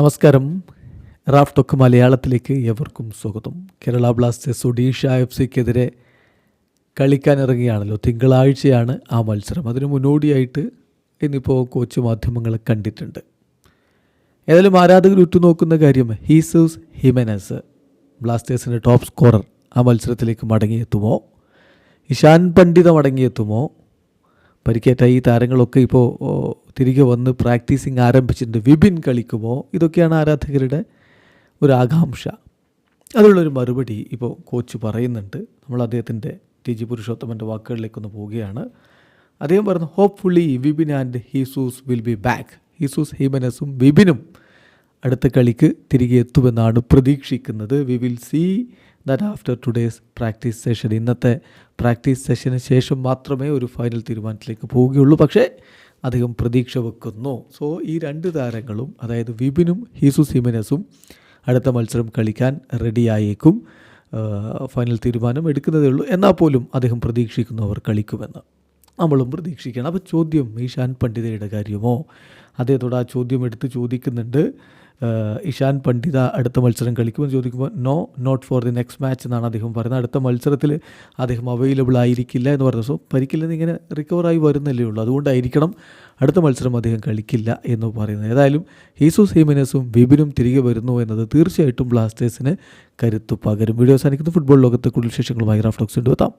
നമസ്കാരം. Raf talk മലയാളത്തിലേക്ക് ഏവർക്കും സ്വാഗതം. കേരള ബ്ലാസ്റ്റേഴ്സ് ഒഡീഷ FC-ക്കെതിരെ കളിക്കാനിറങ്ങിയാണല്ലോ. തിങ്കളാഴ്ചയാണ് ആ മത്സരം. അതിനു മുന്നോടിയായിട്ട് ഇന്നിപ്പോൾ കോച്ച് മാധ്യമങ്ങളെ കണ്ടിട്ടുണ്ട്. ഏതായാലും ആരാധകർ ഉറ്റുനോക്കുന്ന കാര്യം ഹീസൂസ് ഹിമെനസ് ബ്ലാസ്റ്റേഴ്സിൻ്റെ ടോപ്പ് സ്കോറർ ആ മത്സരത്തിലേക്ക് മടങ്ങിയെത്തുമോ? ഇഷാൻ പണ്ഡിത മടങ്ങിയെത്തുമോ? പരിക്കേറ്റ ഈ താരങ്ങളൊക്കെ ഇപ്പോൾ തിരികെ വന്ന് പ്രാക്ടീസിങ് ആരംഭിച്ചിട്ടുണ്ട്. വിപിൻ കളിക്കുമോ? ഇതൊക്കെയാണ് ആരാധകരുടെ ഒരു ആകാംക്ഷ. അതിനുള്ളൊരു മറുപടി ഇപ്പോൾ കോച്ച് പറയുന്നുണ്ട്. നമ്മൾ അദ്ദേഹത്തിൻ്റെ TG പുരുഷോത്തമൻ്റെ വാക്കുകളിലേക്കൊന്ന് പോവുകയാണ്. അദ്ദേഹം പറഞ്ഞു, hopefully Vipin and Jesus will be back. Jesus ഹിമെനസും വിപിനും അടുത്ത കളിക്ക് തിരികെ എത്തുമെന്നാണ് പ്രതീക്ഷിക്കുന്നത്. We will see that after today's practice session. ഇന്നത്തെ പ്രാക്ടീസ് സെഷന് ശേഷം മാത്രമേ ഒരു ഫൈനൽ തീരുമാനത്തിലേക്ക് പോവുകയുള്ളൂ. പക്ഷേ അദ്ദേഹം പ്രതീക്ഷ വെക്കുന്നു. സോ ഈ രണ്ട് താരങ്ങളും, അതായത് വിപിനും ഹീസൂസ് ഹിമെനസും അടുത്ത മത്സരം കളിക്കാൻ റെഡിയായേക്കും. ഫൈനൽ തീരുമാനം എടുക്കുന്നതേ ഉള്ളൂ. എന്നാൽ പോലും അദ്ദേഹം പ്രതീക്ഷിക്കുന്നു അവർ കളിക്കുമെന്ന്. നമ്മളും പ്രതീക്ഷിക്കണം. അപ്പോൾ ചോദ്യം ഇഷാൻ പണ്ഡിതയുടെ കാര്യമോ? അദ്ദേഹത്തോട് ആ ചോദ്യം എടുത്ത് ചോദിക്കുന്നുണ്ട്. ഇഷാൻ പണ്ഡിത അടുത്ത മത്സരം കളിക്കുമെന്ന് ചോദിക്കുമ്പോൾ no, not for the next match എന്നാണ് അദ്ദേഹം പറയുന്നത്. അടുത്ത മത്സരത്തിൽ അദ്ദേഹം അവൈലബിൾ ആയിരിക്കില്ല എന്ന് പറഞ്ഞു. സോ പരിക്കില്ലെന്ന് ഇങ്ങനെ റിക്കവറായി വരുന്നല്ലേ ഉള്ളൂ, അതുകൊണ്ടായിരിക്കണം അടുത്ത മത്സരം അദ്ദേഹം കളിക്കില്ല എന്ന് പറയുന്നത്. ഏതായാലും ഹീസൂസ് ഹിമെനസും വിപിനും തിരികെ വരുന്നു എന്നത് തീർച്ചയായിട്ടും ബ്ലാസ്റ്റേഴ്സിന് കരുത്തു പകരും. വീഡിയോ അവസാനിക്കുന്ന ഫുട്ബോൾ ലോകത്തെ കൂടുതൽ വിശേഷങ്ങളുമായി റാഫ് ടോക്സ് എത്താം.